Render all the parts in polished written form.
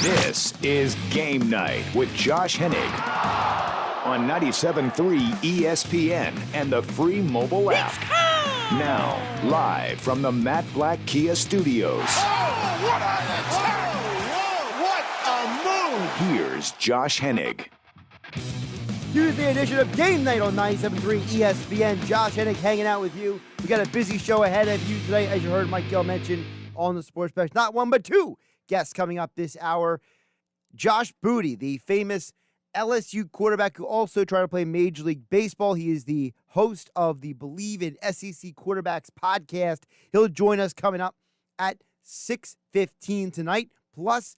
This is Game Night with Josh Hennig on 97.3 ESPN and the free mobile app. Now, live from the Matt Blatt Kia Studios. Oh, what an attack! What a move! Here's Josh Hennig. Tuesday edition of Game Night on 97.3 ESPN. Josh Hennig hanging out with you. We got a busy show ahead of you today, as you heard Mike Gill mention on the Sports Bench. Not one, but two guests coming up this hour. Josh Booty, the famous LSU quarterback who also tried to play Major League Baseball. He is the host of the Bleav in SEC QBs Podcast. He'll join us coming up at 6:15 tonight. Plus,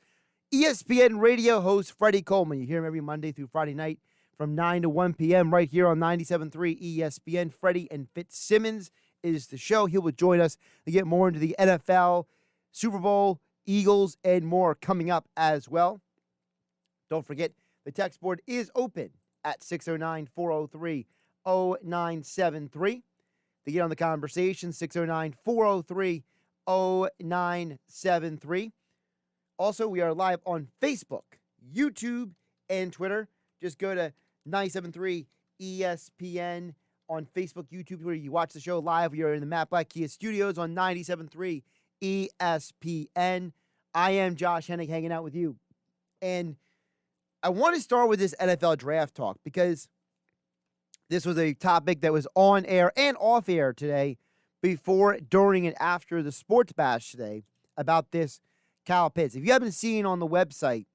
ESPN radio host Freddie Coleman. You hear him every Monday through Friday night from 9 to 1 p.m. right here on 97.3 ESPN. Freddie and Fitzsimmons is the show. He will join us to get more into the NFL, Super Bowl, Eagles, and more coming up as well. Don't forget, the text board is open at 609-403-0973. To get on the conversation, 609-403-0973. Also, we are live on Facebook, YouTube, and Twitter. Just go to 97.3 ESPN on Facebook, YouTube, Twitter. You watch the show live. We are in the Matt Blatt Kia Studios on 97.3 ESPN. I am Josh Hennig hanging out with you. And I want to start with this NFL draft talk because this was a topic that was on air and off air today, before, during, and after the Sports Bash today about this Kyle Pitts. If you haven't seen on the website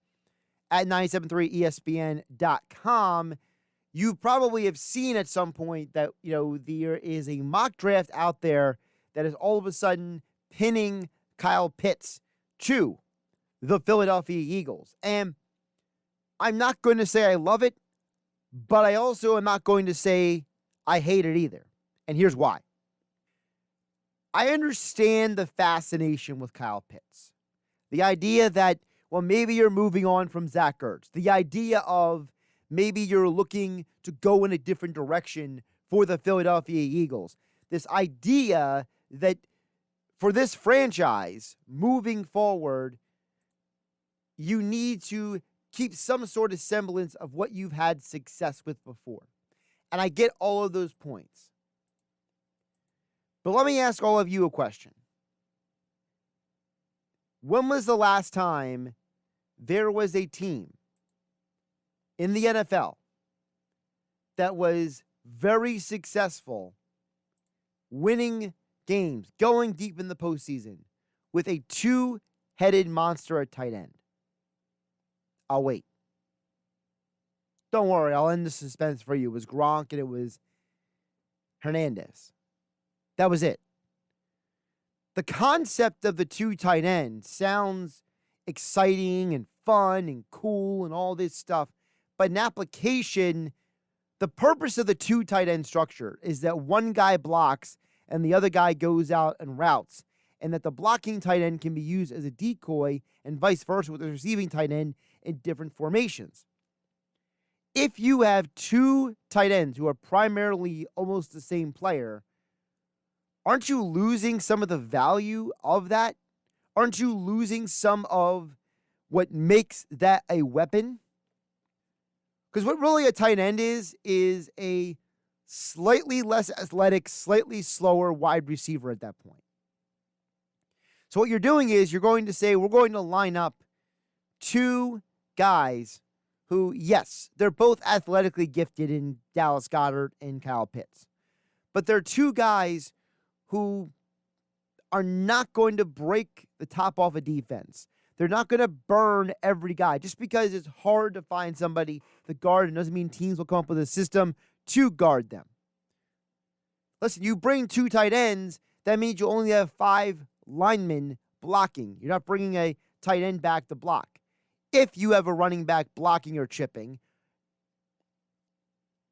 at 973ESPN.com, you probably have seen at some point that, there is a mock draft out there that is all of a sudden pinning Kyle Pitts to the Philadelphia Eagles. And I'm not going to say I love it, but I also am not going to say I hate it either. And here's why. I understand the fascination with Kyle Pitts. The idea that, well, maybe you're moving on from Zach Ertz. The idea of maybe you're looking to go in a different direction for the Philadelphia Eagles. This idea that for this franchise, moving forward, you need to keep some sort of semblance of what you've had success with before. And I get all of those points. But let me ask all of you a question. When was the last time there was a team in the NFL that was very successful, winning games, going deep in the postseason with a two-headed monster at tight end? I'll wait. Don't worry, I'll end the suspense for you. It was Gronk and it was Hernandez. That was it. The concept of the two tight ends sounds exciting and fun and cool and all this stuff, but in application, the purpose of the two tight end structure is that one guy blocks and the other guy goes out and routes, and that the blocking tight end can be used as a decoy and vice versa with the receiving tight end in different formations. If you have two tight ends who are primarily almost the same player, aren't you losing some of the value of that? Aren't you losing some of what makes that a weapon? Because what really a tight end is a slightly less athletic, slightly slower wide receiver at that point. So what you're doing is you're going to say, we're going to line up two guys who, yes, they're both athletically gifted in Dallas Goedert and Kyle Pitts. But they're two guys who are not going to break the top off a defense. They're not going to burn every guy. Just because it's hard to find somebody to guard, it doesn't mean teams will come up with a system to guard them. Listen, you bring two tight ends, that means you only have 5 linemen blocking. You're not bringing a tight end back to block. If you have a running back blocking or chipping,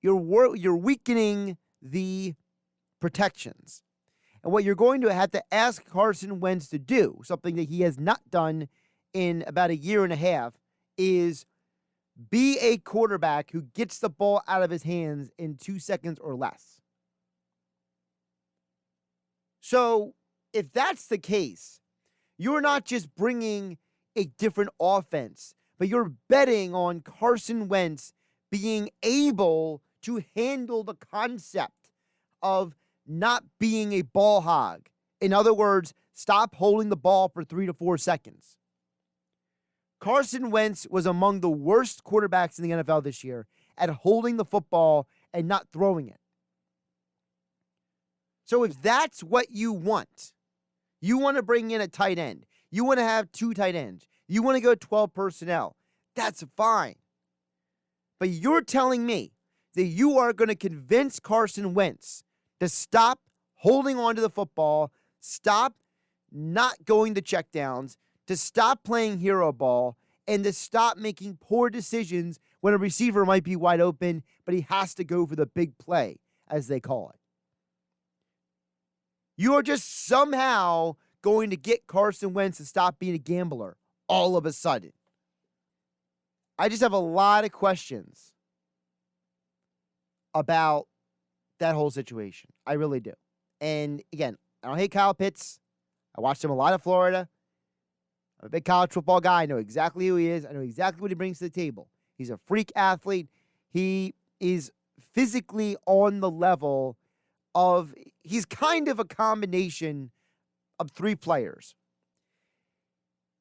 you're weakening the protections. And what you're going to have to ask Carson Wentz to do, something that he has not done in about a year and a half, is be a quarterback who gets the ball out of his hands in 2 seconds or less. So if that's the case, you're not just bringing a different offense, but you're betting on Carson Wentz being able to handle the concept of not being a ball hog. In other words, stop holding the ball for 3 to 4 seconds. Carson Wentz was among the worst quarterbacks in the NFL this year at holding the football and not throwing it. So if that's what you want to bring in a tight end, you want to have 2 tight ends, you want to go 12 personnel, that's fine. But you're telling me that you are going to convince Carson Wentz to stop holding on to the football, stop not going to checkdowns, to stop playing hero ball, and to stop making poor decisions when a receiver might be wide open, but he has to go for the big play, as they call it. You are just somehow going to get Carson Wentz to stop being a gambler all of a sudden. I just have a lot of questions about that whole situation. I really do. And again, I don't hate Kyle Pitts. I watched him a lot of Florida. I'm a big college football guy. I know exactly who he is. I know exactly what he brings to the table. He's a freak athlete. He is physically on the level of, he's kind of a combination of 3 players.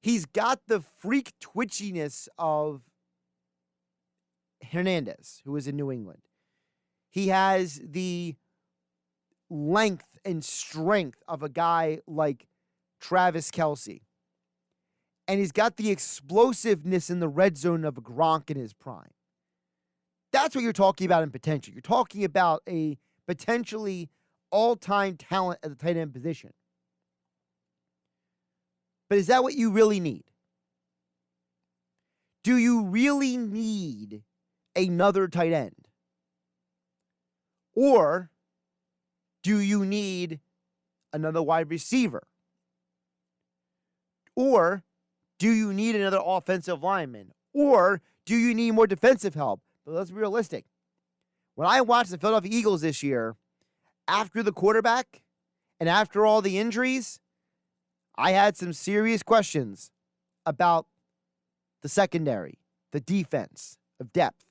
He's got the freak twitchiness of Hernandez, who is in New England. He has the length and strength of a guy like Travis Kelce. And he's got the explosiveness in the red zone of a Gronk in his prime. That's what you're talking about in potential. You're talking about a potentially all-time talent at the tight end position. But is that what you really need? Do you really need another tight end? Or do you need another wide receiver? Or do you need another offensive lineman? Or do you need more defensive help? But let's be realistic. When I watched the Philadelphia Eagles this year, after the quarterback and after all the injuries, I had some serious questions about the secondary, the defense of depth.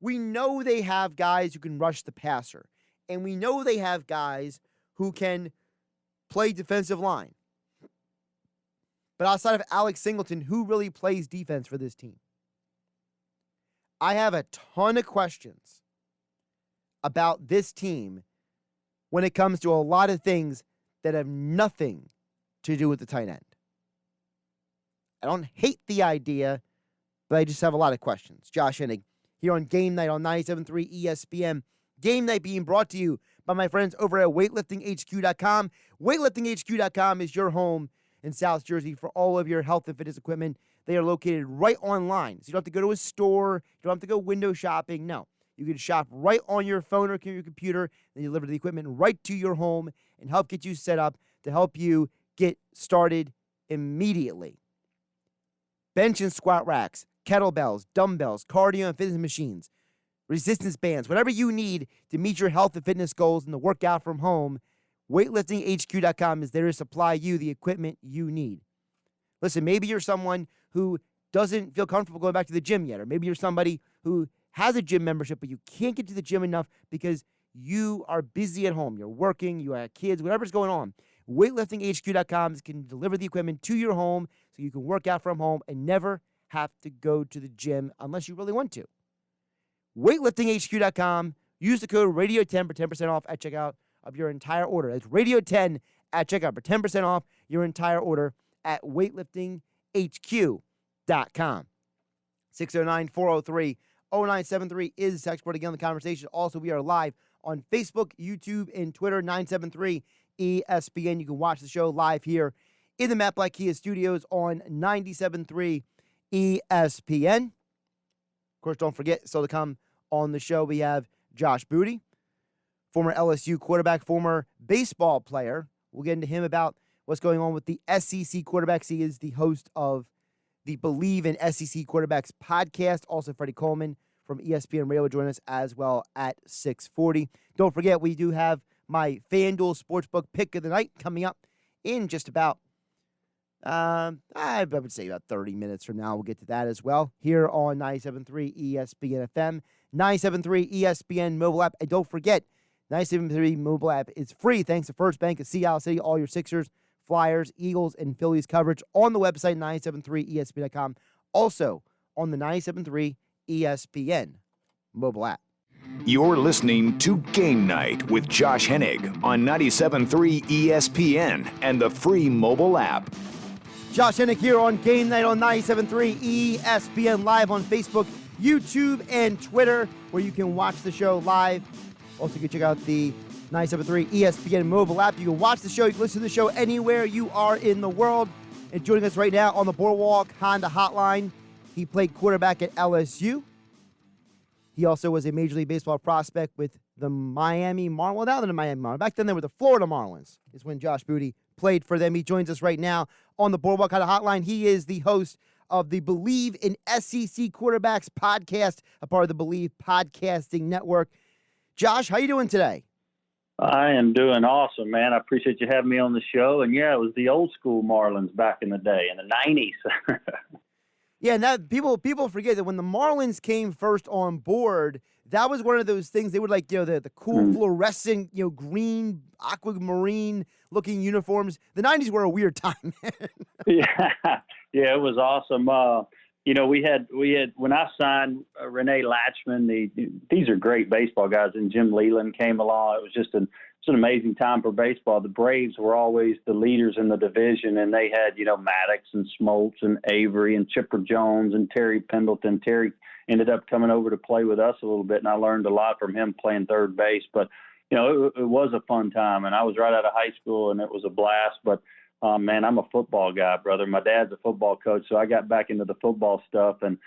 We know they have guys who can rush the passer, and we know they have guys who can play defensive line. But outside of Alex Singleton, who really plays defense for this team? I have a ton of questions about this team when it comes to a lot of things that have nothing to do with the tight end. I don't hate the idea, but I just have a lot of questions. Josh Hennig here on Game Night on 97.3 ESPN. Game Night being brought to you by my friends over at weightliftinghq.com. Weightliftinghq.com is your home in South Jersey for all of your health and fitness equipment. They are located right online. So you don't have to go to a store. You don't have to go window shopping. No. You can shop right on your phone or your computer and deliver the equipment right to your home and help get you set up to help you get started immediately. Bench and squat racks, kettlebells, dumbbells, cardio and fitness machines, resistance bands, whatever you need to meet your health and fitness goals and to work out from home, weightliftinghq.com is there to supply you the equipment you need. Listen, maybe you're someone who doesn't feel comfortable going back to the gym yet, or maybe you're somebody who has a gym membership, but you can't get to the gym enough because you are busy at home. You're working, you have kids, whatever's going on. weightliftinghq.com can deliver the equipment to your home so you can work out from home and never have to go to the gym unless you really want to. weightliftinghq.com. Use the code RADIO10 for 10% off at checkout of your entire order. That's RADIO10 at checkout for 10% off your entire order at weightliftinghq.com. 609-403-0973 is the text board. Again, the conversation. Also, we are live on Facebook, YouTube, and Twitter, 973 ESPN. You can watch the show live here in the Matt Black Kia studios on 97.3 ESPN. Of course, don't forget, still to come on the show, we have Josh Booty, former LSU quarterback, former baseball player. We'll get into him about what's going on with the SEC quarterbacks. He is the host of the Bleav in SEC QBs Podcast. Also, Freddie Coleman from ESPN Radio will join us as well at 6:40. Don't forget, we do have my FanDuel Sportsbook Pick of the Night coming up in just about I would say about 30 minutes from now, we'll get to that as well here on 97.3 ESPN FM, 97.3 ESPN mobile app. And don't forget, 97.3 mobile app is free thanks to First Bank of Seattle City. All your Sixers, Flyers, Eagles, and Phillies coverage on the website, 973ESPN.com. Also on the 97.3 ESPN mobile app. You're listening to Game Night with Josh Hennig on 97.3 ESPN and the free mobile app. Josh Hennig here on Game Night on 97.3 ESPN, live on Facebook, YouTube, and Twitter, where you can watch the show live. Also, you can check out the 97.3 ESPN mobile app. You can watch the show, you can listen to the show anywhere you are in the world. And joining us right now on the Boardwalk Honda Hotline, he played quarterback at LSU. He also was a Major League Baseball prospect with the Miami Marlins. Well, now they're the Miami Marlins. Back then they were the Florida Marlins, is when Josh Booty played for them. He joins us right now on the Boardwalk Honda Hotline. He is the host of the Bleav in SEC QBs Podcast, a part of the Bleav Podcasting Network. Josh, how you doing today? I am doing awesome, man. I appreciate you having me on the show. And, yeah, it was the old school Marlins back in the day, in the 90s. Yeah, and that people forget that when the Marlins came first on board, that was one of those things. They would the cool fluorescent, green, aquamarine looking uniforms. The 90s were a weird time, man. Yeah, it was awesome. We had when I signed Renee Latchman, these are great baseball guys, and Jim Leland came along. It was just an amazing time for baseball. The Braves were always the leaders in the division, and they had, Maddox and Smoltz and Avery and Chipper Jones and Terry Pendleton. Terry ended up coming over to play with us a little bit, and I learned a lot from him playing third base. But, it was a fun time, and I was right out of high school, and it was a blast. But, man, I'm a football guy, brother. My dad's a football coach, so I got back into the football stuff and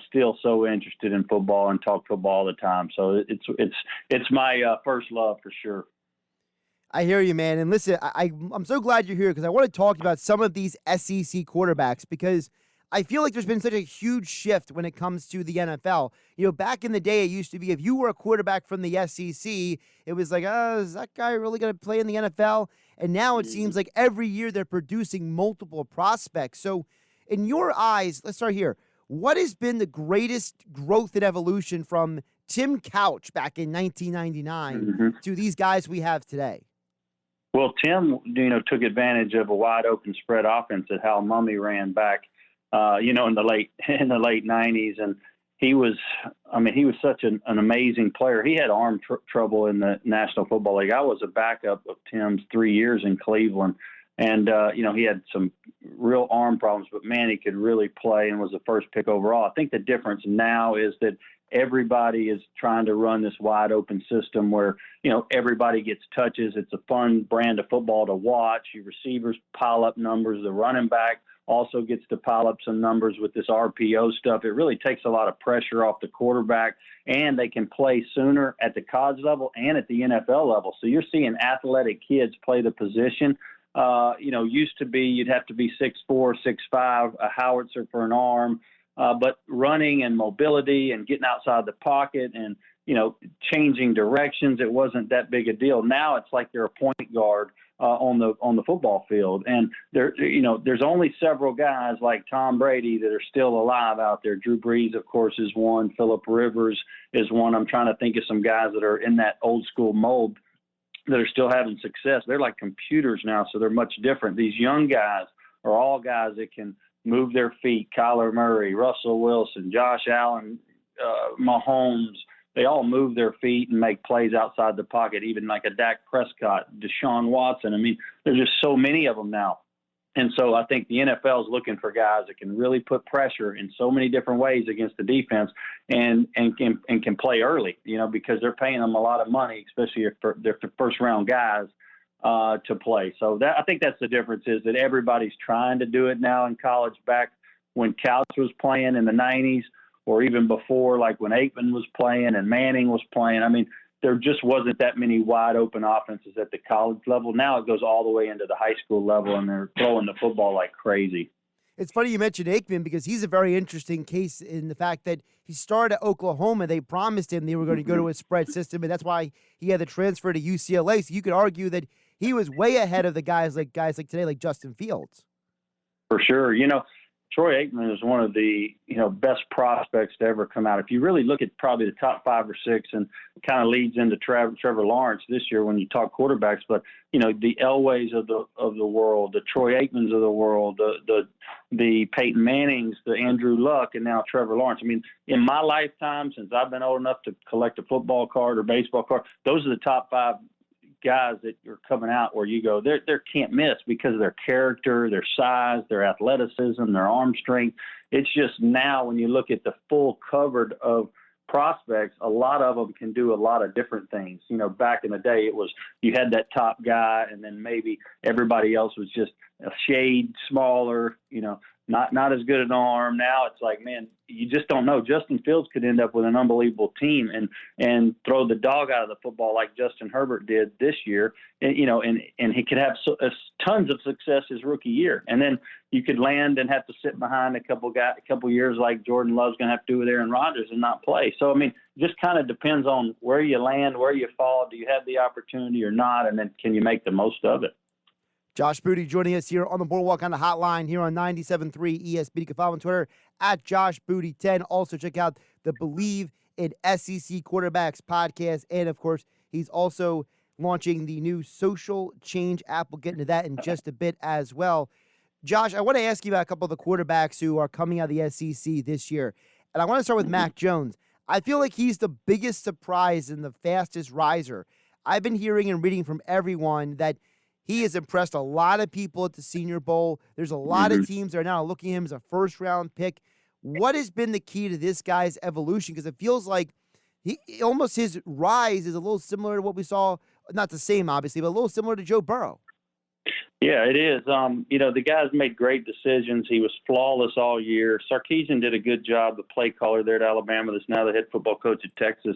still so interested in football and talk football all the time. So it's my first love for sure. I hear you, man. And listen, I'm so glad you're here because I want to talk about some of these SEC quarterbacks because I feel like there's been such a huge shift when it comes to the NFL. Back in the day, it used to be if you were a quarterback from the SEC, it was like, is that guy really going to play in the NFL? And now it seems like every year they're producing multiple prospects. So in your eyes, let's start here. What has been the greatest growth and evolution from Tim Couch back in 1999 to these guys we have today? Well, Tim, took advantage of a wide open spread offense that Hal Mummy ran back, in the late 90s. And he was such an amazing player. He had arm trouble in the National Football League. I was a backup of Tim's 3 years in Cleveland. And, he had some real arm problems, but man, he could really play and was the first pick overall. I think the difference now is that everybody is trying to run this wide open system where, everybody gets touches. It's a fun brand of football to watch. Your receivers pile up numbers. The running back also gets to pile up some numbers with this RPO stuff. It really takes a lot of pressure off the quarterback, and they can play sooner at the college level and at the NFL level. So you're seeing athletic kids play the position. Used to be you'd have to be 6'4", 6'5", a howitzer for an arm. But running and mobility and getting outside the pocket and, changing directions, it wasn't that big a deal. Now it's like they're a point guard on the football field. And there's only several guys like Tom Brady that are still alive out there. Drew Brees, of course, is one. Phillip Rivers is one. I'm trying to think of some guys that are in that old school mold that are still having success. They're like computers now, so they're much different. These young guys are all guys that can move their feet. Kyler Murray, Russell Wilson, Josh Allen, Mahomes, they all move their feet and make plays outside the pocket, even like a Dak Prescott, Deshaun Watson. I mean, there's just so many of them now. And so I think the NFL is looking for guys that can really put pressure in so many different ways against the defense and can play early, because they're paying them a lot of money, especially if they're the first-round guys to play. So I think that's the difference, is that everybody's trying to do it now in college. Back when Couch was playing in the 90s or even before, like when Aikman was playing and Manning was playing, I mean, there just wasn't that many wide open offenses at the college level. Now it goes all the way into the high school level, and they're throwing the football like crazy. It's funny you mentioned Aikman because he's a very interesting case in the fact that he started at Oklahoma. They promised him they were going to go to a spread system, and that's why he had the transfer to UCLA. So you could argue that he was way ahead of the guys like today, like Justin Fields. For sure. Troy Aikman is one of the, best prospects to ever come out. If you really look at probably the top 5 or 6, and kind of leads into Trevor Lawrence this year when you talk quarterbacks, but the Elways of the world, the Troy Aikmans of the world, the Peyton Mannings, the Andrew Luck, and now Trevor Lawrence. I mean, in my lifetime, since I've been old enough to collect a football card or baseball card, those are the top 5 guys that are coming out where you go, they can't miss because of their character, their size, their athleticism, their arm strength. It's just now when you look at the full covered of prospects, a lot of them can do a lot of different things. Back in the day, it was you had that top guy, and then maybe everybody else was just a shade smaller, not as good an arm. Now it's like, man, you just don't know. Justin Fields could end up with an unbelievable team and throw the dog out of the football like Justin Herbert did this year, and he could have tons of success his rookie year, and then you could land and have to sit behind a couple years like Jordan Love's going to have to do with Aaron Rodgers and not play. So I mean, just kind of depends on where you land, where you fall. Do you have the opportunity or not, and then can you make the most of it? Josh Booty joining us here on the Boardwalk on the Hotline here on 97.3 ESPN. You can follow on Twitter at JoshBooty10. Also check out the Bleav in SEC QBs Podcast. And, of course, he's also launching the new social change app. We'll get into that in just a bit as well. Josh, I want to ask you about a couple of the quarterbacks who are coming out of the SEC this year. And I want to start with Mac Jones. I feel like he's the biggest surprise and the fastest riser. I've been hearing and reading from everyone that he has impressed a lot of people at the Senior Bowl. There's a lot of teams that are now looking at him as a first-round pick. What has been the key to this guy's evolution? Because it feels like his rise is a little similar to what we saw, not the same, obviously, but a little similar to Joe Burrow. Yeah, it is. The guy's made great decisions. He was flawless all year. Sarkisian did a good job, the play caller there at Alabama that's now the head football coach at Texas.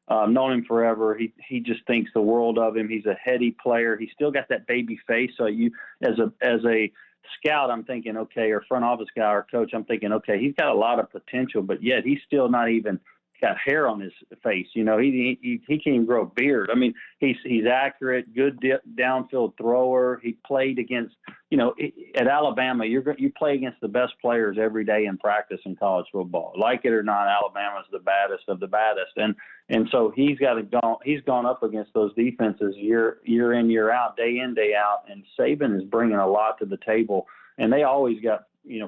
Known him forever. He just thinks the world of him. He's a heady player. He's still got that baby face. So you, as a scout, I'm thinking, okay, or front office guy or coach, I'm thinking, okay, he's got a lot of potential, but yet he's still not even got hair on his face. He can't even grow a beard. I mean, he's accurate, good downfield thrower. He played against, at Alabama, you play against the best players every day in practice in college football. Like it or not, Alabama's the baddest of the baddest. And so he's gone up against those defenses year in, year out, day in, day out. And Saban is bringing a lot to the table. And they always got,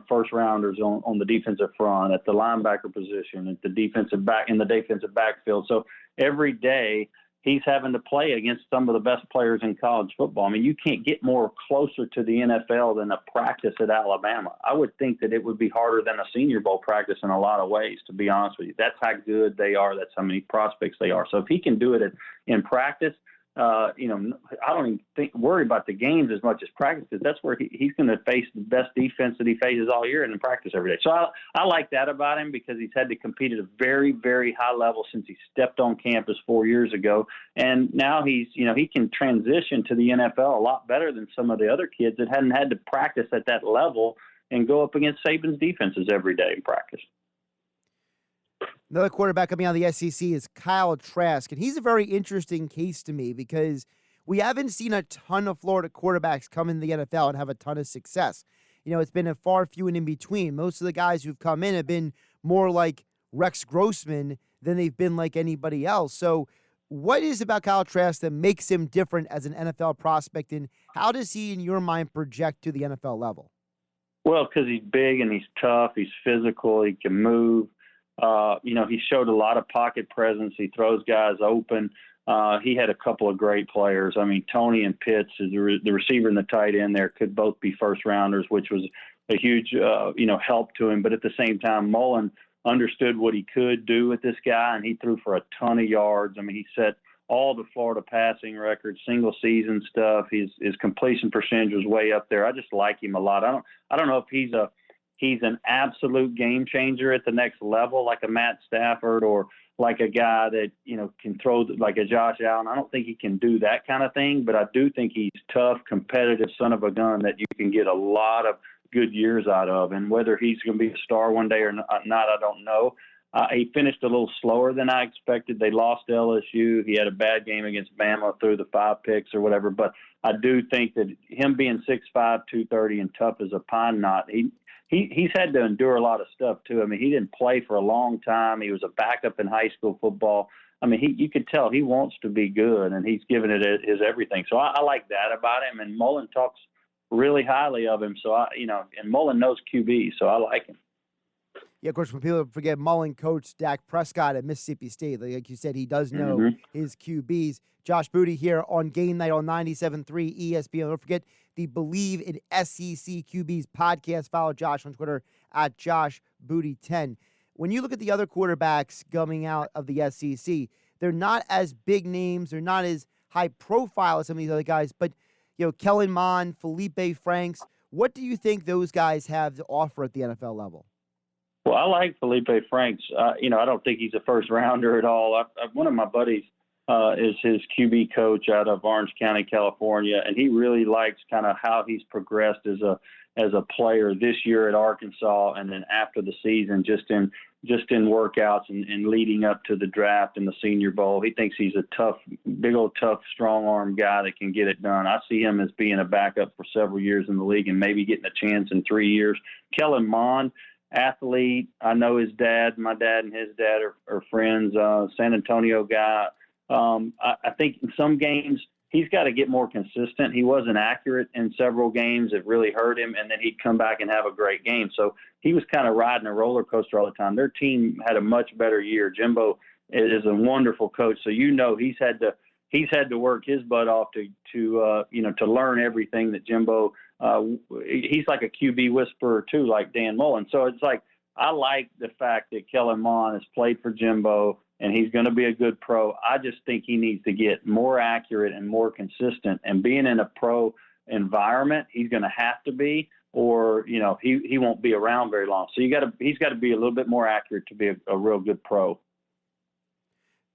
first rounders on the defensive front, at the linebacker position, at the defensive back, in the defensive backfield. So every day he's having to play against some of the best players in college football. I mean, you can't get more closer to the NFL than a practice at Alabama. I would think that it would be harder than a Senior Bowl practice in a lot of ways, to be honest with you. That's how good they are. That's how many prospects they are. So if he can do it in practice, I don't even worry about the games as much as practice, because that's where he's going to face the best defense that he faces all year and in practice every day. So I like that about him, because he's had to compete at a very, very high level since he stepped on campus 4 years ago. And now he can transition to the NFL a lot better than some of the other kids that hadn't had to practice at that level and go up against Saban's defenses every day in practice. Another quarterback coming out of the SEC is Kyle Trask, and he's a very interesting case to me because we haven't seen a ton of Florida quarterbacks come in the NFL and have a ton of success. It's been a far few and in between. Most of the guys who've come in have been more like Rex Grossman than they've been like anybody else. So what is about Kyle Trask that makes him different as an NFL prospect, and how does he, in your mind, project to the NFL level? Well, because he's big and he's tough, he's physical, he can move. He showed a lot of pocket presence. He throws guys open. He had a couple of great players. I mean, Tony and Pitts, the receiver and the tight end there, could both be first rounders, which was a huge, help to him. But at the same time, Mullen understood what he could do with this guy, and he threw for a ton of yards. I mean, he set all the Florida passing records, single season stuff. His completion percentage was way up there. I just like him a lot. I don't know if he's an absolute game changer at the next level, like a Matt Stafford or like a guy that, can throw like a Josh Allen. I don't think he can do that kind of thing, but I do think he's tough, competitive son of a gun that you can get a lot of good years out of. And whether he's going to be a star one day or not, I don't know. He finished a little slower than I expected. They lost to LSU. He had a bad game against Bama, threw the 5 picks or whatever. But I do think that him being 6'5", 230, and tough as a pine knot, he's had to endure a lot of stuff too. I mean, he didn't play for a long time. He was a backup in high school football. I mean, you could tell he wants to be good, and he's given it his everything. So I like that about him. And Mullen talks really highly of him. So and Mullen knows QB, so I like him. Yeah, of course, when people forget Mullen coached Dak Prescott at Mississippi State. Like you said, he does know his QBs. Josh Booty here on GameNight on 97.3 ESPN. Don't forget the Bleav in SEC QBs podcast. Follow Josh on Twitter at JoshBooty10. When you look at the other quarterbacks coming out of the SEC, they're not as big names. They're not as high profile as some of these other guys. But, Kellen Mond, Felipe Franks, what do you think those guys have to offer at the NFL level? Well, I like Felipe Franks. I don't think he's a first rounder at all. One of my buddies is his QB coach out of Orange County, California, and he really likes kind of how he's progressed as a player this year at Arkansas, and then after the season, just in workouts and leading up to the draft and the Senior Bowl. He thinks he's a big old tough, strong arm guy that can get it done. I see him as being a backup for several years in the league and maybe getting a chance in 3 years. Kellen Mond, athlete. I know his dad. My dad and his dad are friends. San Antonio guy. I think in some games he's got to get more consistent. He wasn't accurate in several games. It really hurt him, and then he'd come back and have a great game. So he was kind of riding a roller coaster all the time. Their team had a much better year. Jimbo is a wonderful coach, so he's had to work his butt off to learn everything that Jimbo. He's like a QB whisperer too, like Dan Mullen. So it's like I like the fact that Kellen Mond has played for Jimbo, and he's going to be a good pro. I just think he needs to get more accurate and more consistent. And being in a pro environment, he's going to have to be, or he won't be around very long. So he's got to be a little bit more accurate to be a real good pro.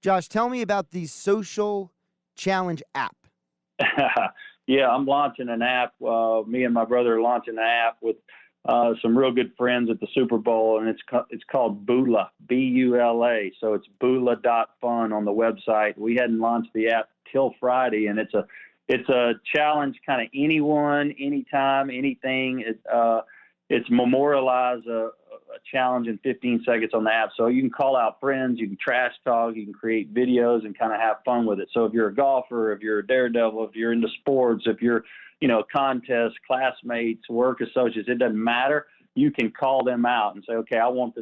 Josh, tell me about the Social Challenge app. Yeah, I'm launching an app. Me and my brother are launching an app with some real good friends at the Super Bowl, and it's called Bula, B-U-L-A. So it's bula.fun on the website. We hadn't launched the app till Friday, and it's a challenge, kind of anyone, anytime, anything. It's memorialize a challenge in 15 seconds on the app. So you can call out friends, you can trash talk, you can create videos and kind of have fun with it. So if you're a golfer, if you're a daredevil, if you're into sports, if you're, contest, classmates, work associates, it doesn't matter. You can call them out and say, okay, I want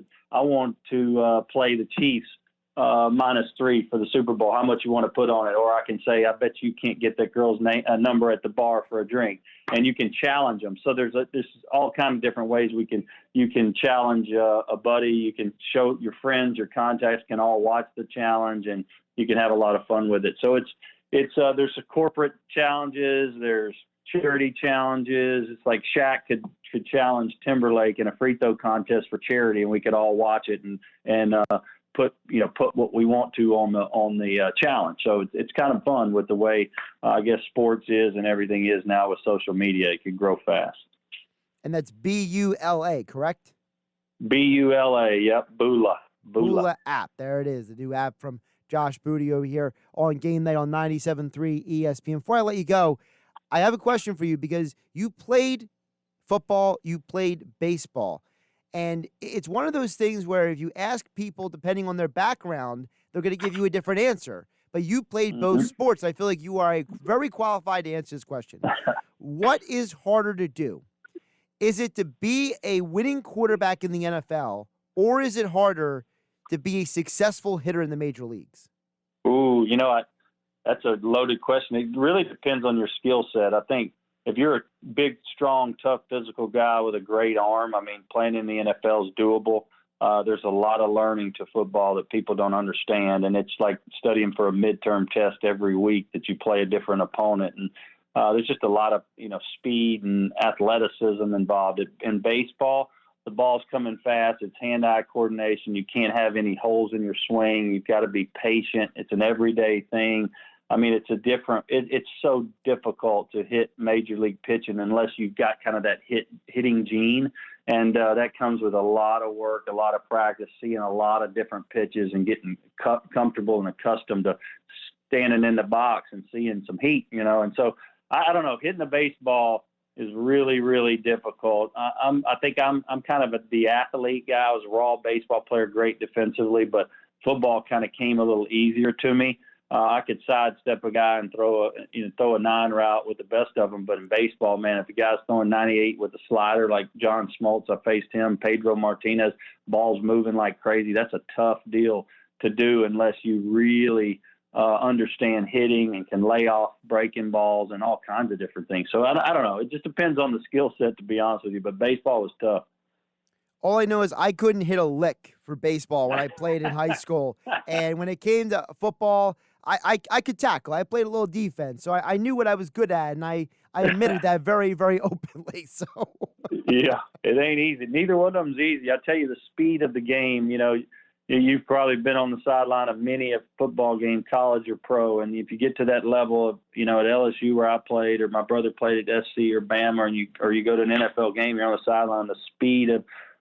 to play the Chiefs -3 for the Super Bowl. How much you want to put on it? Or I can say, I bet you can't get that girl's number at the bar for a drink, and you can challenge them. So there's all kinds of different ways you can challenge a buddy. You can show your friends, your contacts can all watch the challenge, and you can have a lot of fun with it. So there's corporate challenges, there's charity challenges. It's like Shaq could challenge Timberlake in a free throw contest for charity, and we could all watch it and put what we want to on the challenge. So it's kind of fun with the way I guess sports is and everything is now with social media. It can grow fast. And that's B-U-L-A, correct? B-U-L-A. Yep. Bula. Bula app. There it is. The new app from Josh Booty over here on GameNight on 97.3 ESPN. Before I let you go, I have a question for you because you played football, you played baseball. And it's one of those things where if you ask people, depending on their background, they're going to give you a different answer. But you played both sports. I feel like you are very qualified to answer this question. What is harder to do? Is it to be a winning quarterback in the NFL, or is it harder to be a successful hitter in the major leagues? Ooh, that's a loaded question. It really depends on your skill set. I think if you're a big, strong, tough, physical guy with a great arm, playing in the NFL is doable. There's a lot of learning to football that people don't understand, and it's like studying for a midterm test every week that you play a different opponent. And there's just a lot of speed and athleticism involved. In baseball, the ball's coming fast. It's hand-eye coordination. You can't have any holes in your swing. You've got to be patient. It's an everyday thing. It's so difficult to hit major league pitching unless you've got kind of that hitting gene. And that comes with a lot of work, a lot of practice, seeing a lot of different pitches and getting comfortable and accustomed to standing in the box and seeing some heat, And so I don't know, hitting the baseball is really, really difficult. I think I'm kind of the athlete guy. I was a raw baseball player, great defensively, but football kind of came a little easier to me. I could sidestep a guy and throw a 9 route with the best of them. But in baseball, man, if a guy's throwing 98 with a slider like John Smoltz, I faced him, Pedro Martinez, balls moving like crazy. That's a tough deal to do unless you really understand hitting and can lay off breaking balls and all kinds of different things. So I don't know. It just depends on the skill set, to be honest with you. But baseball was tough. All I know is I couldn't hit a lick for baseball when I played in high school. And when it came to football, I could tackle. I played a little defense. So I knew what I was good at, and I admitted that very, very openly. So yeah, it ain't easy. Neither one of them's easy. I tell you, the speed of the game, you've probably been on the sideline of many a football game, college or pro. And if you get to that level of, at LSU where I played, or my brother played at SC or Bama, or you go to an NFL game, you're on the sideline, the speed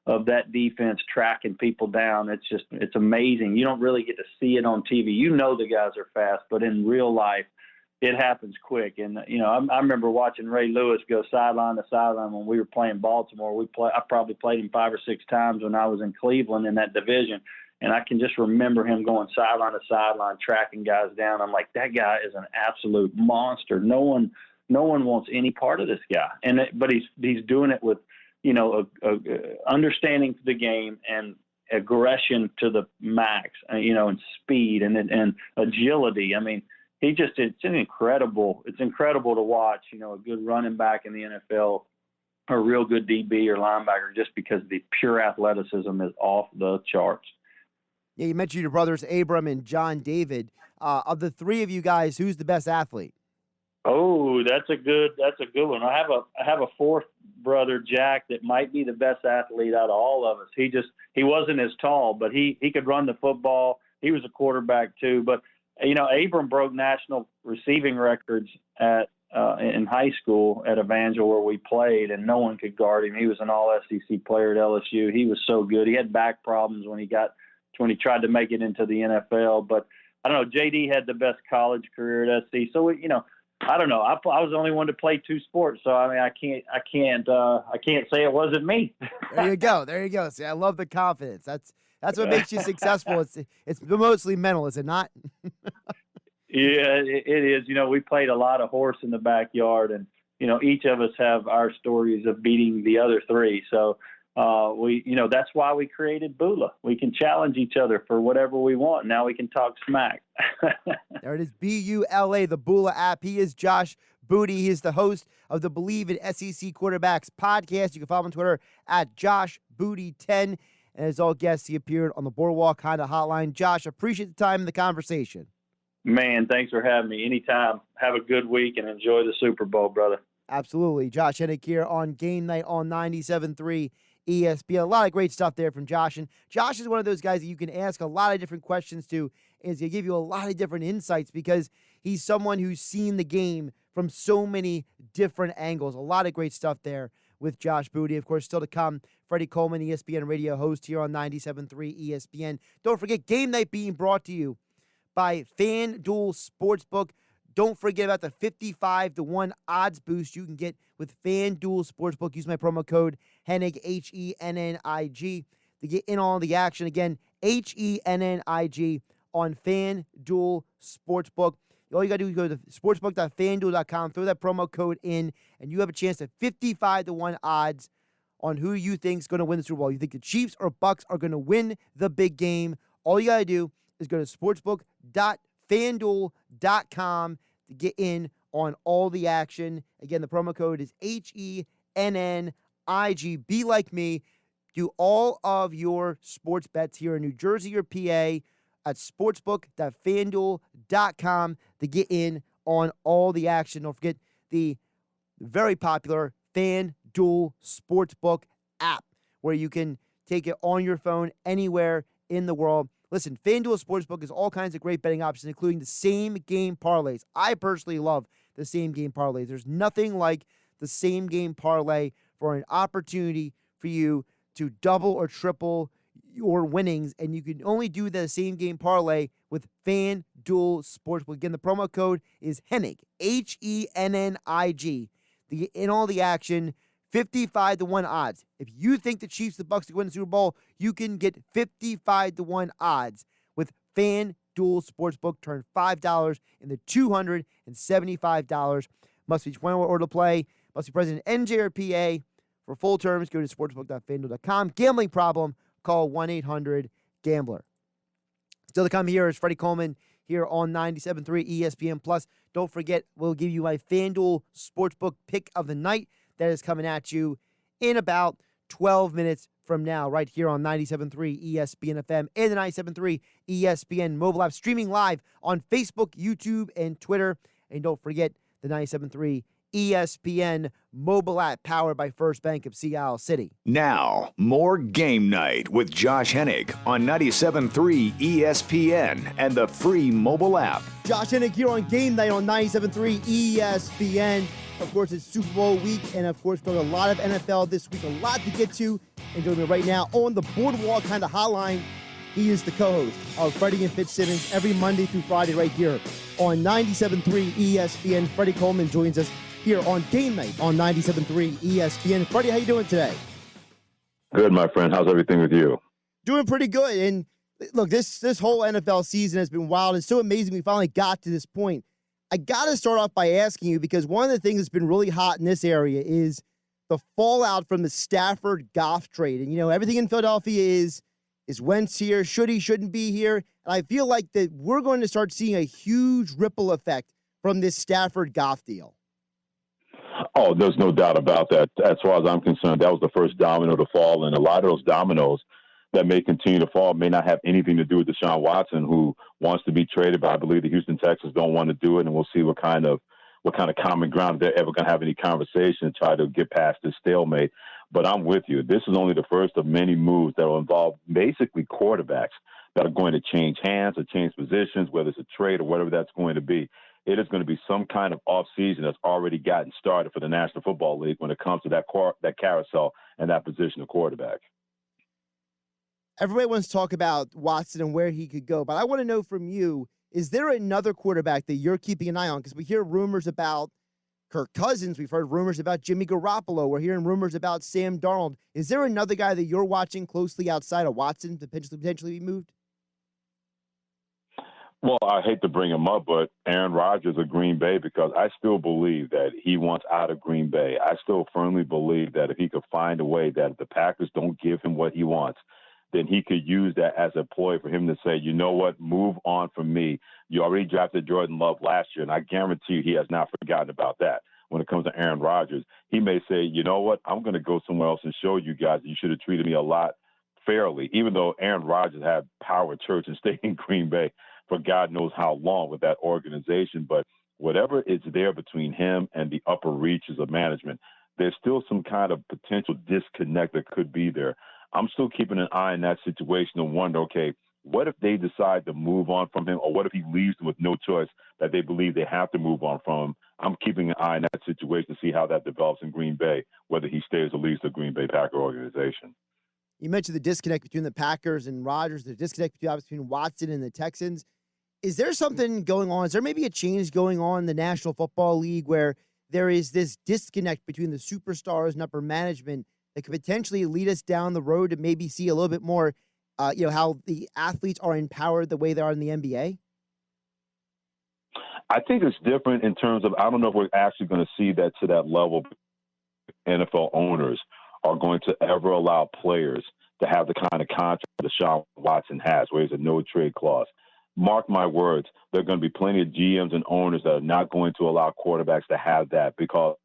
of that defense tracking people down. It's amazing. You don't really get to see it on TV. The guys are fast, but in real life, it happens quick. And, I remember watching Ray Lewis go sideline to sideline when we were playing Baltimore. I probably played him 5 or 6 times when I was in Cleveland in that division. And I can just remember him going sideline to sideline, tracking guys down. I'm like, that guy is an absolute monster. No one wants any part of this guy. But he's doing it with, understanding the game and aggression to the max, and speed and agility. I mean, it's incredible to watch, a good running back in the NFL, a real good DB or linebacker, just because the pure athleticism is off the charts. Yeah, you mentioned your brothers Abram and John David. Of the 3 of you guys, who's the best athlete? Oh, that's a good one. I have a 4th brother, Jack, that might be the best athlete out of all of us. He wasn't as tall, but he could run the football. He was a quarterback too. But Abram broke national receiving records in high school at Evangel where we played, and no one could guard him. He was an all SEC player at LSU. He was so good. He had back problems when he tried to make it into the NFL. But I don't know. JD had the best college career at SC. So I don't know. I was the only one to play 2 sports, so I mean, I can't say it wasn't me. There you go. See, I love the confidence. That's what makes you successful. It's mostly mental, is it not? Yeah, it is. We played a lot of horse in the backyard, and each of us have our stories of beating the other 3. So that's why we created Bula. We can challenge each other for whatever we want. Now we can talk smack. There it is, BULA, the Bula app. He is Josh Booty. He is the host of the Bleav in SEC Quarterbacks podcast. You can follow him on Twitter at JoshBooty10. And as all guests, he appeared on the Boardwalk Honda Hotline. Josh, appreciate the time and the conversation. Man, thanks for having me. Anytime. Have a good week and enjoy the Super Bowl, brother. Absolutely. Josh Hennig here on Game Night on 97.3 ESPN. A lot of great stuff there from Josh. And Josh is one of those guys that you can ask a lot of different questions to, and he's going to give you a lot of different insights because he's someone who's seen the game from so many different angles. A lot of great stuff there with Josh Booty. Of course, still to come, Freddie Coleman, ESPN radio host here on 97.3 ESPN. Don't forget, Game Night being brought to you by FanDuel Sportsbook. Don't forget about the 55-1 odds boost you can get with FanDuel Sportsbook. Use my promo code Hennig, Hennig, to get in on the action. Again, Hennig on FanDuel Sportsbook. All you got to do is go to sportsbook.fanduel.com, throw that promo code in, and you have a chance at 55-1 odds on who you think is going to win the Super Bowl. You think the Chiefs or Bucks are going to win the big game. All you got to do is go to sportsbook.fanduel.com to get in on all the action. Again, the promo code is Hennig. Be like me. Do all of your sports bets here in New Jersey or PA at sportsbook.fanduel.com to get in on all the action. Don't forget the very popular FanDuel Sportsbook app where you can take it on your phone anywhere in the world. Listen, FanDuel Sportsbook has all kinds of great betting options, including the same game parlays. I personally love the same game parlays. There's nothing like the same game parlay for an opportunity for you to double or triple your winnings, and you can only do the same game parlay with FanDuel Sportsbook. Again, the promo code is Hennig, Hennig. In all the action, 55-1 odds. If you think the Chiefs, the Bucs, to win the Super Bowl, you can get 55-1 odds with FanDuel Sportsbook. Turn $5 into $275. Must be 21 or to play. Must be present in NJ or PA. For full terms, go to sportsbook.fanduel.com. Gambling problem, call 1-800-GAMBLER. Still to come here is Freddie Coleman here on 97.3 ESPN+. Plus, don't forget, we'll give you my FanDuel Sportsbook pick of the night. That is coming at you in about 12 minutes from now, right here on 97.3 ESPN FM and the 97.3 ESPN mobile app, streaming live on Facebook, YouTube, and Twitter. And don't forget the 97.3 ESPN mobile app powered by First Bank of Sea Isle City. Now, more Game Night with Josh Hennig on 97.3 ESPN and the free mobile app. Josh Hennig here on Game Night on 97.3 ESPN. Of course, it's Super Bowl week, and of course, we've got a lot of NFL this week, a lot to get to. And joining me right now on the Boardwalk kind of hotline, he is the co-host of Freddie and Fitzsimmons every Monday through Friday right here on 97.3 ESPN. Freddie Coleman joins us here on Game Night on 97.3 ESPN. Freddie, how you doing today? Good, my friend. How's everything with you? Doing pretty good. And look, this whole NFL season has been wild. It's so amazing we finally got to this point. I got to start off by asking you, because one of the things that's been really hot in this area is the fallout from the Stafford-Goff trade. And, you know, everything in Philadelphia is Wentz here, should he, shouldn't be here. And I feel like that we're going to start seeing a huge ripple effect from this Stafford-Goff deal. Oh, there's no doubt about that. As far as I'm concerned, that was the first domino to fall, and a lot of those dominoes that may continue to fall may not have anything to do with Deshaun Watson, who wants to be traded, but I believe the Houston Texans don't want to do it, and we'll see what kind of common ground, if they're ever going to have any conversation to try to get past this stalemate. But I'm with you. This is only the first of many moves that will involve basically quarterbacks that are going to change hands or change positions, whether it's a trade or whatever that's going to be. It is going to be some kind of offseason that's already gotten started for the National Football League when it comes to that carousel and that position of quarterback. Everybody wants to talk about Watson and where he could go, but I want to know from you, is there another quarterback that you're keeping an eye on? Because we hear rumors about Kirk Cousins. We've heard rumors about Jimmy Garoppolo. We're hearing rumors about Sam Darnold. Is there another guy that you're watching closely outside of Watson to potentially be moved? Well, I hate to bring him up, but Aaron Rodgers of Green Bay, because I still believe that he wants out of Green Bay. I still firmly believe that if he could find a way that if the Packers don't give him what he wants, then he could use that as a ploy for him to say, you know what, move on from me. You already drafted Jordan Love last year, and I guarantee you he has not forgotten about that. When it comes to Aaron Rodgers, he may say, you know what, I'm going to go somewhere else and show you guys you should have treated me a lot fairly, even though Aaron Rodgers had power church and stayed in Green Bay for God knows how long with that organization. But whatever is there between him and the upper reaches of management, there's still some kind of potential disconnect that could be there. I'm still keeping an eye on that situation and wonder, okay, what if they decide to move on from him, or what if he leaves them with no choice that they believe they have to move on from him? I'm keeping an eye on that situation to see how that develops in Green Bay, whether he stays or leaves the Green Bay Packer organization. You mentioned the disconnect between the Packers and Rodgers, the disconnect between Watson and the Texans. Is there something going on? Is there maybe a change going on in the National Football League where there is this disconnect between the superstars and upper management that could potentially lead us down the road to maybe see a little bit more, how the athletes are empowered the way they are in the NBA? I think it's different in terms of, I don't know if we're actually going to see that to that level. NFL owners are going to ever allow players to have the kind of contract Deshaun Watson has, where there's a no-trade clause. Mark my words, there are going to be plenty of GMs and owners that are not going to allow quarterbacks to have that, because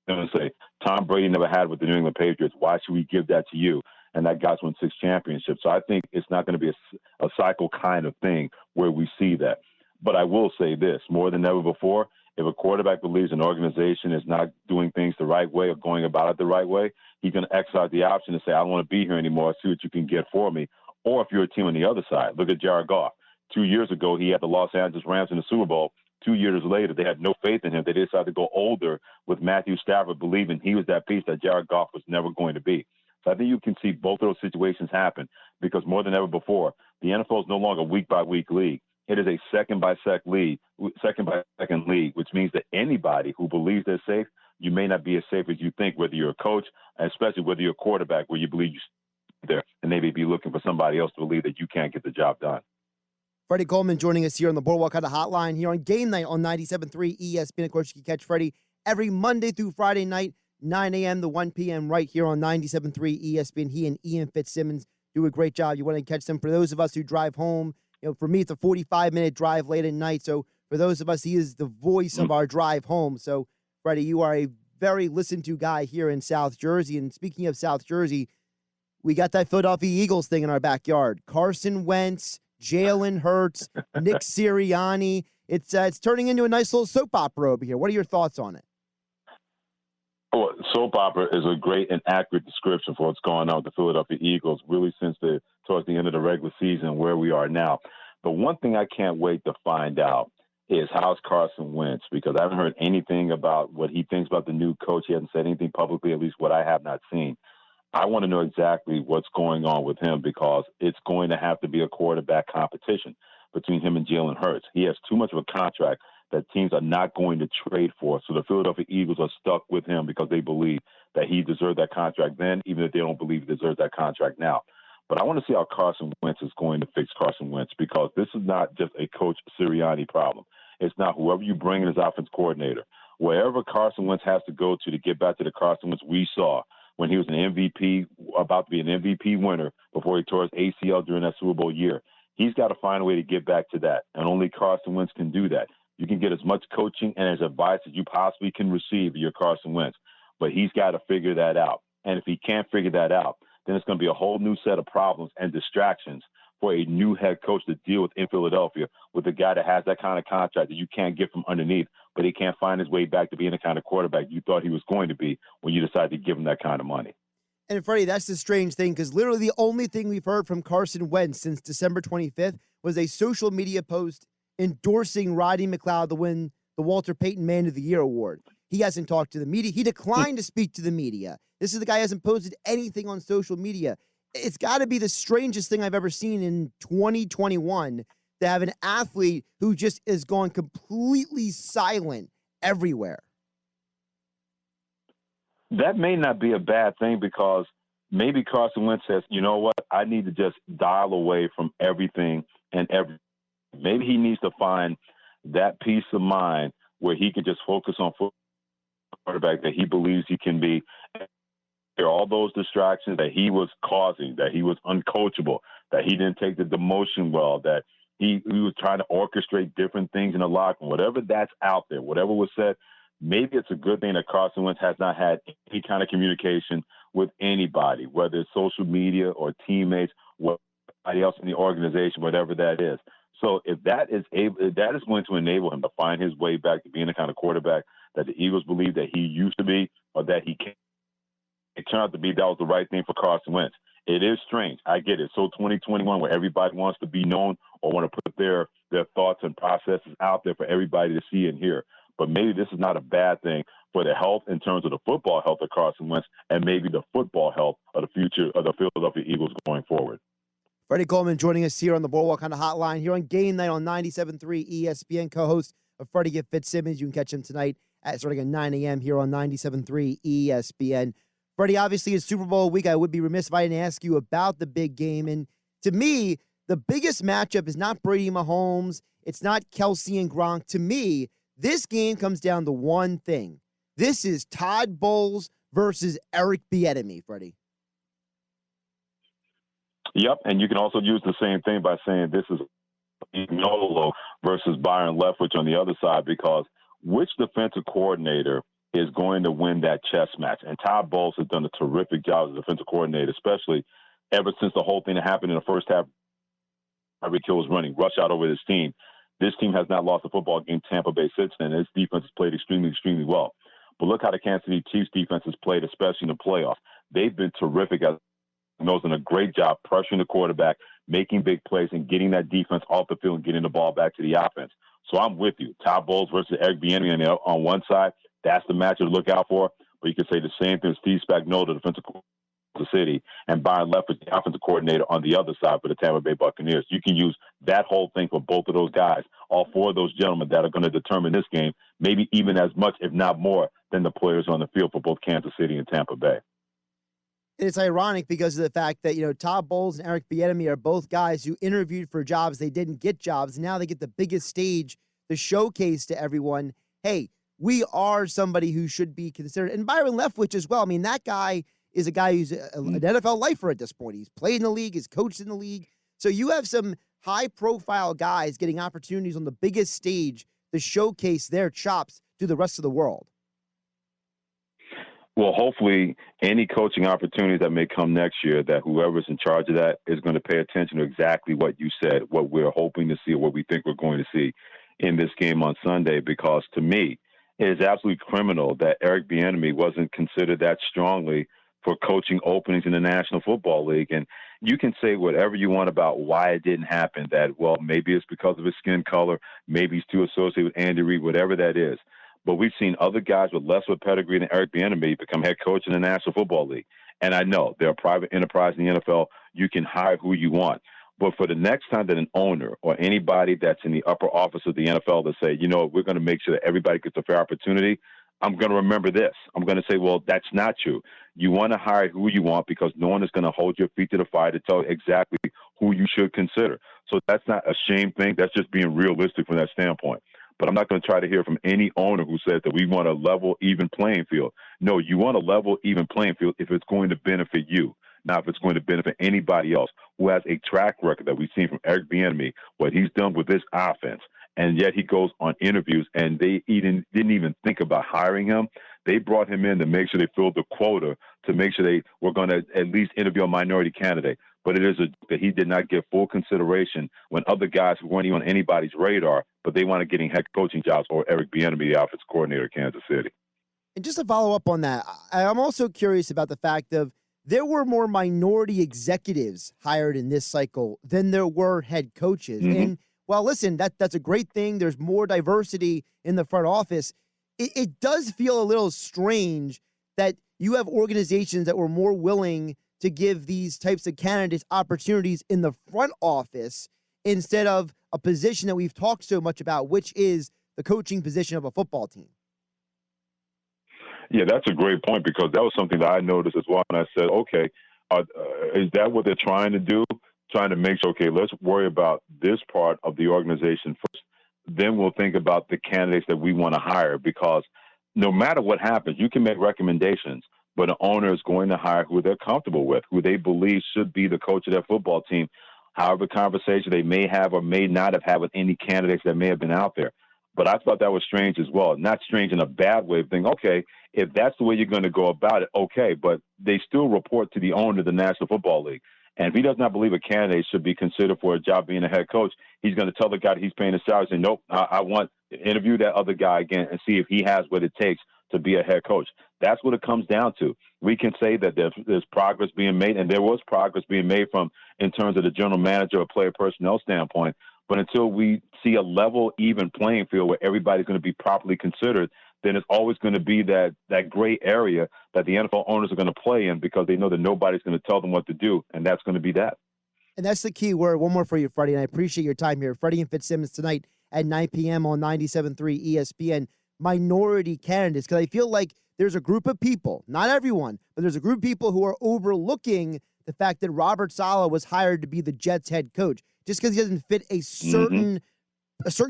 they're going to say, Tom Brady never had with the New England Patriots. Why should we give that to you? And that guy's won 6 championships. So I think it's not going to be a cycle kind of thing where we see that. But I will say this, more than ever before, if a quarterback believes an organization is not doing things the right way or going about it the right way, he's going to exercise the option to say, I don't want to be here anymore. See what you can get for me. Or if you're a team on the other side, look at Jared Goff. 2 years ago, he had the Los Angeles Rams in the Super Bowl. 2 years later, they had no faith in him. They decided to go older with Matthew Stafford, believing he was that piece that Jared Goff was never going to be. So I think you can see both of those situations happen because more than ever before, the NFL is no longer a week-by-week league. It is a second-by-second league, which means that anybody who believes they're safe, you may not be as safe as you think, whether you're a coach, and especially whether you're a quarterback where you believe you're there, and they may be looking for somebody else to believe that you can't get the job done. Freddie Coleman joining us here on the Boardwalk on the Hotline here on Game Night on 97.3 ESPN. Of course, you can catch Freddie every Monday through Friday night, 9 a.m. to 1 p.m. right here on 97.3 ESPN. He and Ian Fitzsimmons do a great job. You want to catch them. For those of us who drive home, for me, it's a 45-minute drive late at night. So for those of us, he is the voice of our drive home. So, Freddie, you are a very listened-to guy here in South Jersey. And speaking of South Jersey, we got that Philadelphia Eagles thing in our backyard. Carson Wentz, Jalen Hurts, Nick Sirianni. It's turning into a nice little soap opera over here. What are your thoughts on it? Well, soap opera is a great and accurate description for what's going on with the Philadelphia Eagles, really since towards the end of the regular season where we are now. But one thing I can't wait to find out is how's Carson Wentz, because I haven't heard anything about what he thinks about the new coach. He hasn't said anything publicly, at least what I have not seen. I want to know exactly what's going on with him because it's going to have to be a quarterback competition between him and Jalen Hurts. He has too much of a contract that teams are not going to trade for. So the Philadelphia Eagles are stuck with him because they believe that he deserved that contract then, even if they don't believe he deserves that contract now. But I want to see how Carson Wentz is going to fix Carson Wentz because this is not just a Coach Sirianni problem. It's not whoever you bring in as offense coordinator. Wherever Carson Wentz has to go to get back to the Carson Wentz we saw when he was an MVP, about to be an MVP winner before he tore his ACL during that Super Bowl year. He's got to find a way to get back to that, and only Carson Wentz can do that. You can get as much coaching and as advice as you possibly can receive of your Carson Wentz, but he's got to figure that out. And if he can't figure that out, then it's going to be a whole new set of problems and distractions for a new head coach to deal with in Philadelphia with a guy that has that kind of contract that you can't get from underneath, but he can't find his way back to being the kind of quarterback you thought he was going to be when you decided to give him that kind of money. And Freddie, that's the strange thing because literally the only thing we've heard from Carson Wentz since December 25th was a social media post endorsing Rodney McLeod to win the Walter Payton Man of the Year award. He hasn't talked to the media. He declined to speak to the media. This is the guy who hasn't posted anything on social media. It's got to be the strangest thing I've ever seen in 2021 to have an athlete who just is gone completely silent everywhere. That may not be a bad thing because maybe Carson Wentz says, you know what, I need to just dial away from everything and everything. Maybe he needs to find that peace of mind where he can just focus on football quarterback that he believes he can be. There are all those distractions that he was causing, that he was uncoachable, that he didn't take the demotion well, that he was trying to orchestrate different things in the locker room. Whatever that's out there, whatever was said, maybe it's a good thing that Carson Wentz has not had any kind of communication with anybody, whether it's social media or teammates, or anybody else in the organization, whatever that is. So if that is going to enable him to find his way back to being the kind of quarterback that the Eagles believe that he used to be or that he can, it turned out to be that was the right thing for Carson Wentz. It is strange. I get it. So 2021 where everybody wants to be known or want to put their thoughts and processes out there for everybody to see and hear. But maybe this is not a bad thing for the health in terms of the football health of Carson Wentz and maybe the football health of the future of the Philadelphia Eagles going forward. Freddie Coleman joining us here on the Boardwalk on the Hotline here on Game Night on 97.3 ESPN, co-host of Freddie Fitzsimmons. You can catch him tonight starting at 9 a.m. here on 97.3 ESPN. Freddie, obviously it's Super Bowl week. I would be remiss if I didn't ask you about the big game. And to me, the biggest matchup is not Brady Mahomes. It's not Kelsey and Gronk. To me, this game comes down to one thing. This is Todd Bowles versus Eric Bieniemy, Freddie. Yep, and you can also use the same thing by saying this is Nolo versus Byron Leftwich on the other side, because which defensive coordinator is going to win that chess match? And Todd Bowles has done a terrific job as a defensive coordinator, especially ever since the whole thing that happened in the first half. Tyreek Hill was running rush out over his team. This team has not lost a football game Tampa Bay since then. Its defense has played extremely, extremely well. But look how the Kansas City Chiefs defense has played, especially in the playoffs. They've been terrific as Knows done a great job pressuring the quarterback, making big plays, and getting that defense off the field and getting the ball back to the offense. So I'm with you. Todd Bowles versus Eric Bieniemy on one side. That's the matchup to look out for. But you can say the same thing as Steve Spagnuolo, the defensive City, and Byron Leftwich, the offensive coordinator, on the other side for the Tampa Bay Buccaneers. You can use that whole thing for both of those guys, all four of those gentlemen that are going to determine this game, maybe even as much, if not more, than the players on the field for both Kansas City and Tampa Bay. It's ironic because of the fact that, Todd Bowles and Eric Bieniemy are both guys who interviewed for jobs. They didn't get jobs. Now they get the biggest stage to showcase to everyone, hey, we are somebody who should be considered. And Byron Leftwich as well. I mean, that guy is a guy who's an NFL lifer at this point. He's played in the league, he's coached in the league. So you have some high-profile guys getting opportunities on the biggest stage to showcase their chops to the rest of the world. Well, hopefully any coaching opportunities that may come next year, that whoever's in charge of that is going to pay attention to exactly what you said, what we're hoping to see, or what we think we're going to see in this game on Sunday, because to me, it is absolutely criminal that Eric Bieniemy wasn't considered that strongly for coaching openings in the National Football League. And you can say whatever you want about why it didn't happen, that, well, maybe it's because of his skin color, maybe he's too associated with Andy Reid, whatever that is. But we've seen other guys with less of a pedigree than Eric Bieniemy become head coach in the National Football League. And I know they're a private enterprise in the NFL. You can hire who you want. But for the next time that an owner or anybody that's in the upper office of the NFL to say, we're going to make sure that everybody gets a fair opportunity, I'm going to remember this. I'm going to say, well, that's not true. You want to hire who you want because no one is going to hold your feet to the fire to tell you exactly who you should consider. So that's not a shame thing. That's just being realistic from that standpoint. But I'm not going to try to hear from any owner who says that we want a level, even playing field. No, you want a level, even playing field if it's going to benefit you, not if it's going to benefit anybody else who has a track record that we've seen from Eric Bieniemy, what he's done with this offense. And yet he goes on interviews, and they didn't even think about hiring him. They brought him in to make sure they filled the quota, to make sure they were going to at least interview a minority candidate. But it is that he did not get full consideration when other guys who weren't even on anybody's radar, but they wanted getting head coaching jobs, or Eric Bieniemy, the offensive coordinator of Kansas City. And just to follow up on that, I'm also curious about the fact of there were more minority executives hired in this cycle than there were head coaches. Mm-hmm. And well, listen, that's a great thing. There's more diversity in the front office. It does feel a little strange that you have organizations that were more willing to give these types of candidates opportunities in the front office instead of a position that we've talked so much about, which is the coaching position of a football team. Yeah, that's a great point, because that was something that I noticed as well. And I said, okay, is that what they're trying to do? Trying to make sure, okay, let's worry about this part of the organization first. Then we'll think about the candidates that we want to hire, because no matter what happens, you can make recommendations, but an owner is going to hire who they're comfortable with, who they believe should be the coach of their football team, however conversation they may have or may not have had with any candidates that may have been out there. But I thought that was strange as well. Not strange in a bad way of thinking, okay, if that's the way you're going to go about it, okay, but they still report to the owner of the National Football League. And if he does not believe a candidate should be considered for a job being a head coach, he's going to tell the guy that he's paying his salary, say, nope, I want to interview that other guy again and see if he has what it takes to be a head coach. That's what it comes down to. We can say that there's progress being made, and there was progress being made in terms of the general manager or player personnel standpoint. But until we see a level, even playing field where everybody's going to be properly considered, then it's always going to be that gray area that the NFL owners are going to play in, because they know that nobody's going to tell them what to do, and that's going to be that. And that's the key word. One more for you, Freddie, and I appreciate your time here. Freddie and Fitzsimmons tonight at 9 p.m. on 97.3 ESPN. Minority candidates, because I feel like there's a group of people, not everyone, but there's a group of people who are overlooking the fact that Robert Saleh was hired to be the Jets head coach. Just because he doesn't fit a certain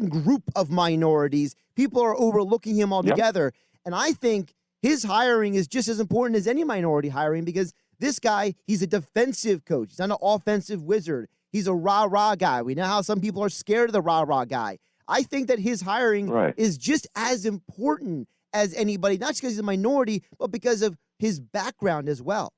group of minorities, people are overlooking him altogether. Yep. And I think his hiring is just as important as any minority hiring, because this guy, he's a defensive coach. He's not an offensive wizard. He's a rah-rah guy. We know how some people are scared of the rah-rah guy. I think that his hiring is just as important as anybody, not just because he's a minority, but because of his background as well.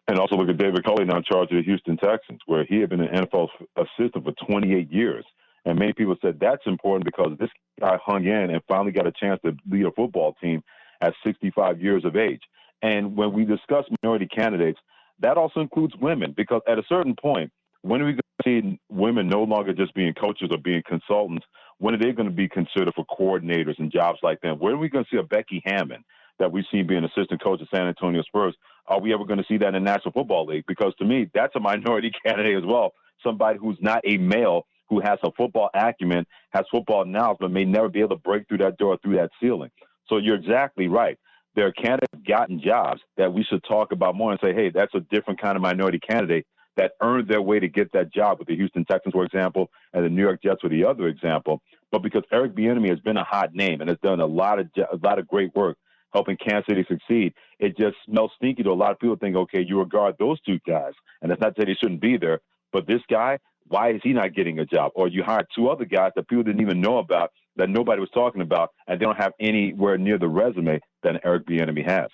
And also look at David Culley now in charge of the Houston Texans, where he had been an NFL assistant for 28 years. And many people said that's important because this guy hung in and finally got a chance to lead a football team at 65 years of age. And when we discuss minority candidates, that also includes women, because at a certain point, when are we going to see women no longer just being coaches or being consultants? When are they going to be considered for coordinators and jobs like that? When are we going to see a Becky Hammond that we've seen being assistant coach at San Antonio Spurs are we ever going to see that in the National Football League? Because to me, that's a minority candidate as well. Somebody who's not a male, who has a football acumen, has football knowledge, but may never be able to break through that door, through that ceiling. So you're exactly right. There are candidates gotten jobs that we should talk about more and say, hey, that's a different kind of minority candidate that earned their way to get that job, with the Houston Texans, for example, and the New York Jets were the other example. But because Eric Bieniemy has been a hot name and has done a lot of great work helping Kansas City succeed, it just smells stinky to a lot of people. Think, okay, you regard those two guys, and that's not that he shouldn't be there, but this guy, why is he not getting a job? Or you hired two other guys that people didn't even know about, that nobody was talking about, and they don't have anywhere near the resume that Eric Bieniemy has.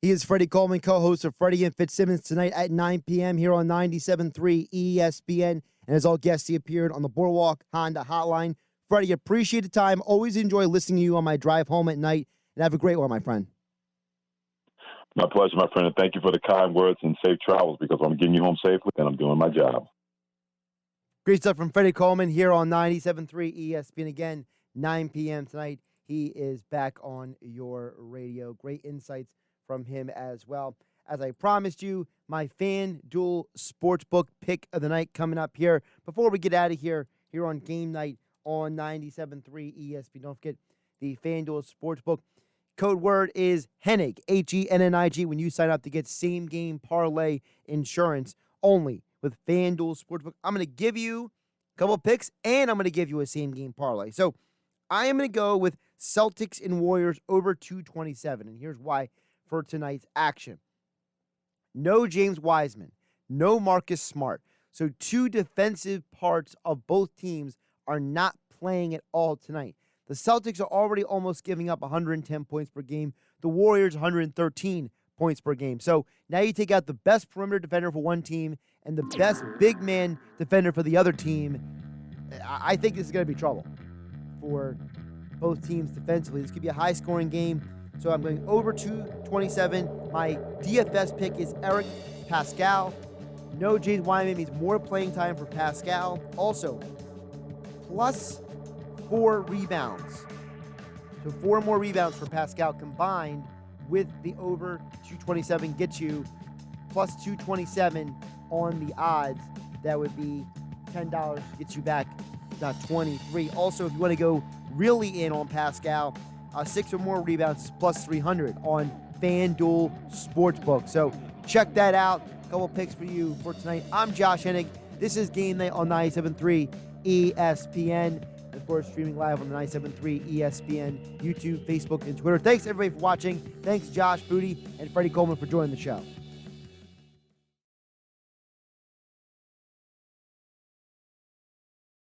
He is Freddie Coleman, co-host of Freddie and Fitzsimmons, tonight at 9 p.m. here on 97.3 ESPN. And as all guests, he appeared on the Boardwalk Honda Hotline. Freddie, appreciate the time. Always enjoy listening to you on my drive home at night. And have a great one, my friend. My pleasure, my friend. And thank you for the kind words and safe travels, because I'm getting you home safely and I'm doing my job. Great stuff from Freddie Coleman here on 97.3 ESPN. Again, 9 p.m. tonight. He is back on your radio. Great insights from him as well. As I promised you, my FanDuel Sportsbook pick of the night coming up here. Before we get out of here on Game Night on 97.3 ESPN. Don't forget the FanDuel Sportsbook. Code word is Hennig, Hennig, when you sign up to get same-game parlay insurance only with FanDuel Sportsbook. I'm going to give you a couple of picks, and I'm going to give you a same-game parlay. So I am going to go with Celtics and Warriors over 227, and here's why for tonight's action. No James Wiseman, no Marcus Smart. So two defensive parts of both teams are not playing at all tonight. The Celtics are already almost giving up 110 points per game. The Warriors, 113 points per game. So now you take out the best perimeter defender for one team and the best big man defender for the other team. I think this is going to be trouble for both teams defensively. This could be a high-scoring game. So I'm going over 227. My DFS pick is Eric Pascal. No James Wiseman means more playing time for Pascal. Also, plus 4 rebounds. So 4 more rebounds for Pascal combined with the over 227 gets you plus 227 on the odds. That would be $10, gets you back about 23. Also, if you want to go really in on Pascal, 6 or more rebounds plus 300 on FanDuel Sportsbook. So check that out. A couple picks for you for tonight. I'm Josh Hennig. This is Game Night on 97.3 ESPN. Of course, streaming live on the 97.3 ESPN, YouTube, Facebook, and Twitter. Thanks, everybody, for watching. Thanks, Josh Booty and Freddie Coleman, for joining the show.